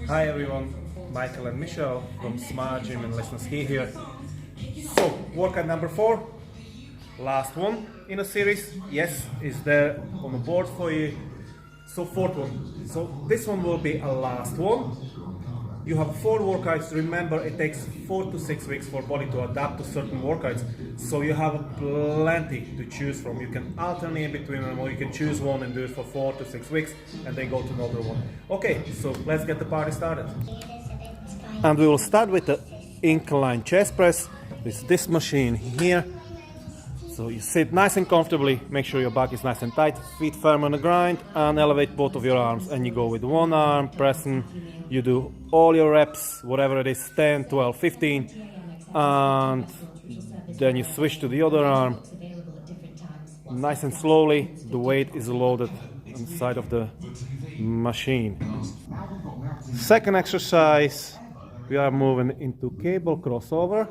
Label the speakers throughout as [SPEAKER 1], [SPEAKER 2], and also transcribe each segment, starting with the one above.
[SPEAKER 1] Hi everyone, Michael and Michelle from Smart Gym and Listen Ski here. So, workout number 4, last one in a series, yes, is there on the board for you. So, fourth one. So, this one will be a last one. You have 4 workouts. Remember, it takes 4 to 6 weeks for body to adapt to certain workouts. So you have plenty to choose from. You can alternate between them, or you can choose one and do it for 4 to 6 weeks and then go to another one. Okay, so let's get the party started. And we will start with the incline chest press with this machine here. So you sit nice and comfortably, make sure your back is nice and tight, feet firm on the grind, and elevate both of your arms. And you go with one arm, pressing, you do all your reps, whatever it is, 10, 12, 15, and then you switch to the other arm, nice and slowly. The weight is loaded on the side of the machine. Second exercise, we are moving into cable crossover.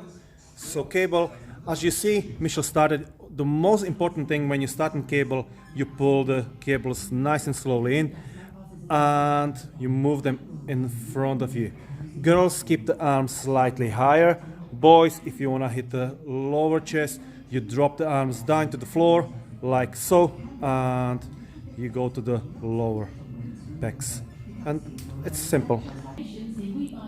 [SPEAKER 1] So cable, as you see, Michelle started. The most important thing when you start in cable, you pull the cables nice and slowly in and you move them in front of you. Girls, keep the arms slightly higher. Boys, if you want to hit the lower chest, you drop the arms down to the floor like so, and you go to the lower pecs. And it's simple.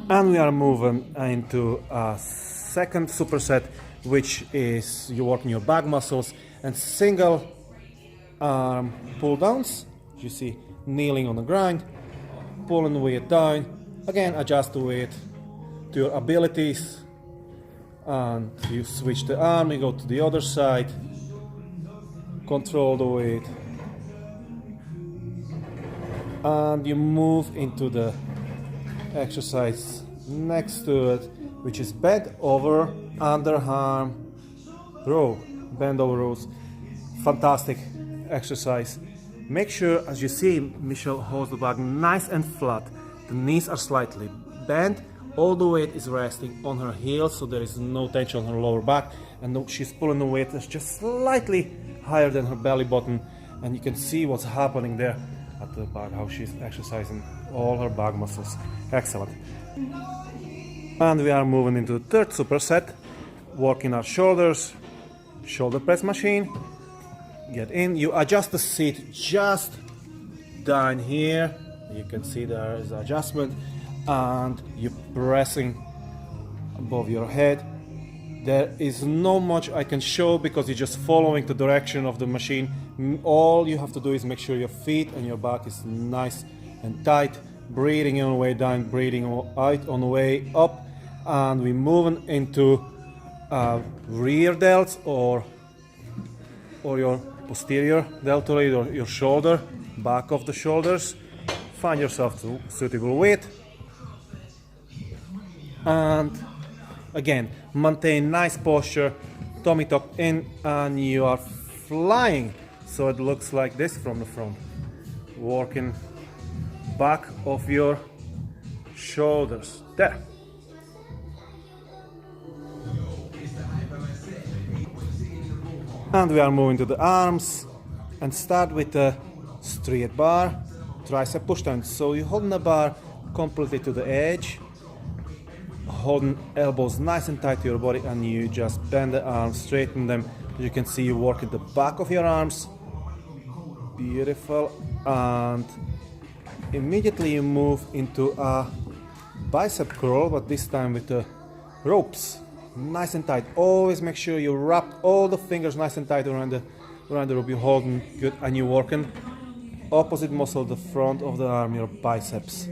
[SPEAKER 1] And we are moving into a second superset, which is you working your back muscles and single arm pull downs. You see, kneeling on the ground, pulling the weight down. Again, adjust the weight to your abilities, and you switch the arm, you go to the other side, control the weight, and you move into the exercise next to it, which is bend over underarm row, bend over rows. Fantastic exercise. Make sure, as you see, Michelle holds the back nice and flat. The knees are slightly bent. All the weight is resting on her heels, so there is no tension on her lower back. And she's pulling the weight that's just slightly higher than her belly button. And you can see what's happening there at the back, how she's exercising all her back muscles. Excellent. And we are moving into the third superset, working our shoulders, shoulder press machine. Get in, you adjust the seat just down here. You can see there is adjustment, and you're pressing above your head. There is not much I can show because you're just following the direction of the machine. All you have to do is make sure your feet and your back is nice and tight. Breathing on the way down, breathing out on the way up. And we're moving into rear delts or your posterior deltoid, or your shoulder, back of the shoulders. Find yourself a suitable weight. And again, maintain nice posture, tummy tucked in, and you are flying. So it looks like this from the front. Working back of your shoulders. There. And we are moving to the arms and start with the straight bar, tricep push down. So you hold the bar completely to the edge, holding elbows nice and tight to your body, and you just bend the arms, straighten them. You can see you work at the back of your arms. Beautiful. And immediately you move into a bicep curl, but this time with the ropes. Nice and tight. Always make sure you wrap all the fingers nice and tight around the rope. You're holding good, and you're working opposite muscle, the front of the arm, your biceps.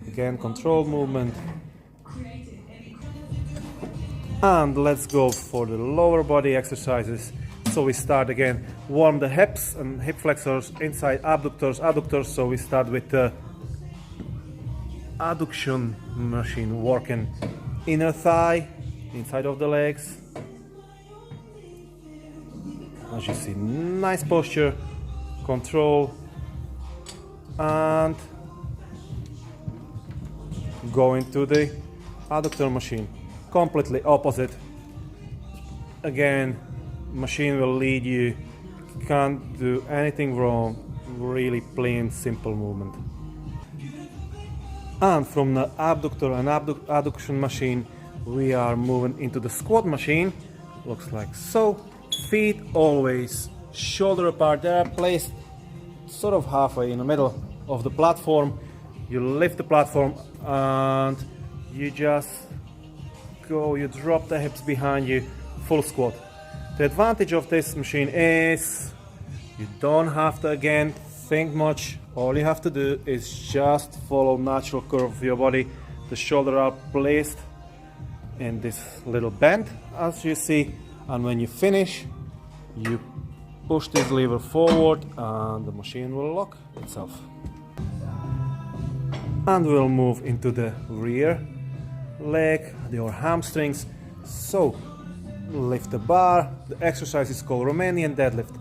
[SPEAKER 1] Again, controlled movement. And let's go for the lower body exercises. So we start again, warm the hips and hip flexors, inside abductors, adductors. So we start with the adduction machine, working inner thigh, inside of the legs. As you see, nice posture, control, and go into the adductor machine. Completely opposite. Again, machine will lead you. Can't do anything wrong. Really plain, simple movement. And from the abductor and adduction machine, we are moving into the squat machine. Looks like so. Feet always shoulder apart. They are placed sort of halfway in the middle of the platform. You lift the platform and you just go, you drop the hips behind you, full squat. The advantage of this machine is you don't have to again think much. All you have to do is just follow natural curve of your body. The shoulders are placed in this little bend, as you see, and when you finish, you push this lever forward and the machine will lock itself. And we'll move into the rear leg, your hamstrings. So lift the bar. The exercise is called Romanian deadlift.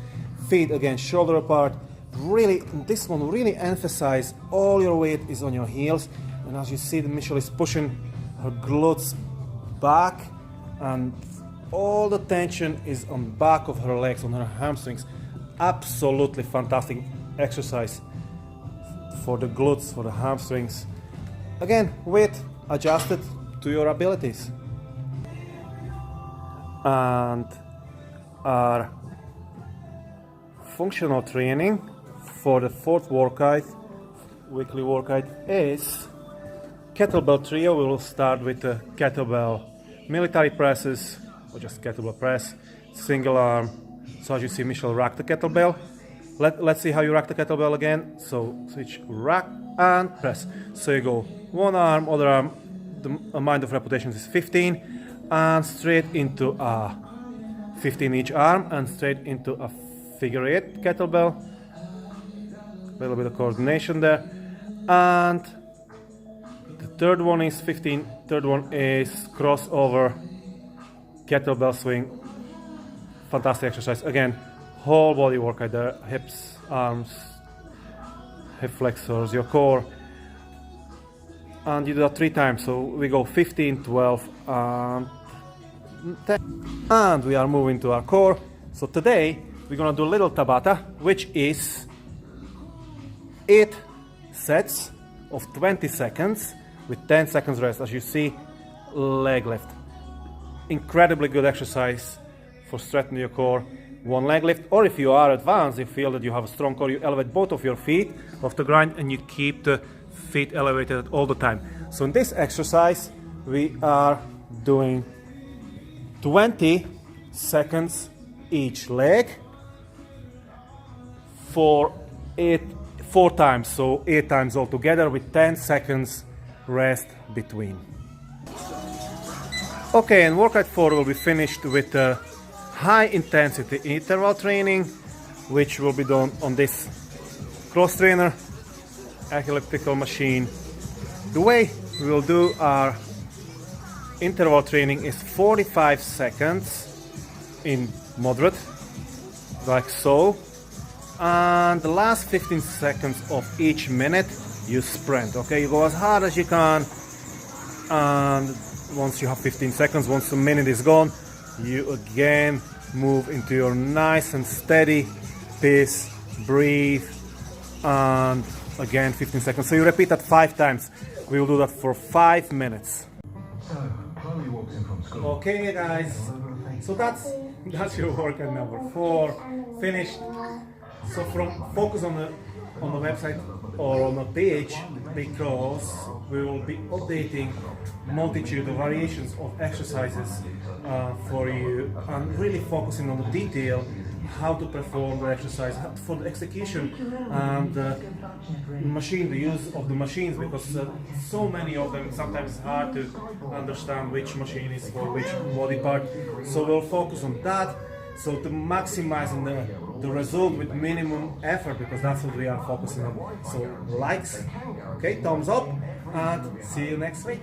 [SPEAKER 1] Feet again shoulder apart. Really, this one really emphasize all your weight is on your heels, and as you see, Michelle is pushing her glutes back and all the tension is on back of her legs, on her hamstrings. Absolutely fantastic exercise for the glutes, for the hamstrings. Again, weight adjusted to your abilities. And our functional training for the fourth workout, weekly workout, is kettlebell trio. We will start with the kettlebell military presses, or just kettlebell press, single arm. So as you see, Michelle rack the kettlebell. Let's see how you rack the kettlebell again. So switch rack and press. So you go one arm, other arm. The amount of repetitions is 15, and straight into a 15 each arm, and straight into a figure 8 kettlebell. A little bit of coordination there. And the third one is 15. Third one is crossover kettlebell swing. Fantastic exercise. Again, whole body workout there. Hips, arms, hip flexors, your core. And you do that 3 times. So we go 15, 12, and 10. And we are moving to our core. So today we're gonna do a little Tabata, which is 8 sets of 20 seconds with 10 seconds rest. As you see, leg lift. Incredibly good exercise for strengthening your core. One leg lift, or if you are advanced, you feel that you have a strong core, you elevate both of your feet off the ground and you keep the feet elevated all the time. So in this exercise, we are doing 20 seconds each leg for 4 times, so 8 times altogether with 10 seconds rest between. Okay, and workout 4 will be finished with high intensity interval training, which will be done on this cross trainer elliptical machine. The way we will do our interval training is 45 seconds in moderate, like so, and the last 15 seconds of each minute you sprint. Okay, you go as hard as you can, and once you have 15 seconds, once the minute is gone, you again move into your nice and steady pace, breathe, and again 15 seconds. So you repeat that 5 times. We will do that for 5 minutes. Okay guys, so that's your workout number 4 finished. So focus on the website or on the page, because we will be updating multitude of variations of exercises for you, and really focusing on the detail, how to perform the exercise, for the execution, and the use of the machines, because so many of them, sometimes it's hard to understand which machine is for which body part. So we'll focus on that, so to maximize the result with minimum effort, because that's what we are focusing on. So likes, okay, thumbs up, and see you next week.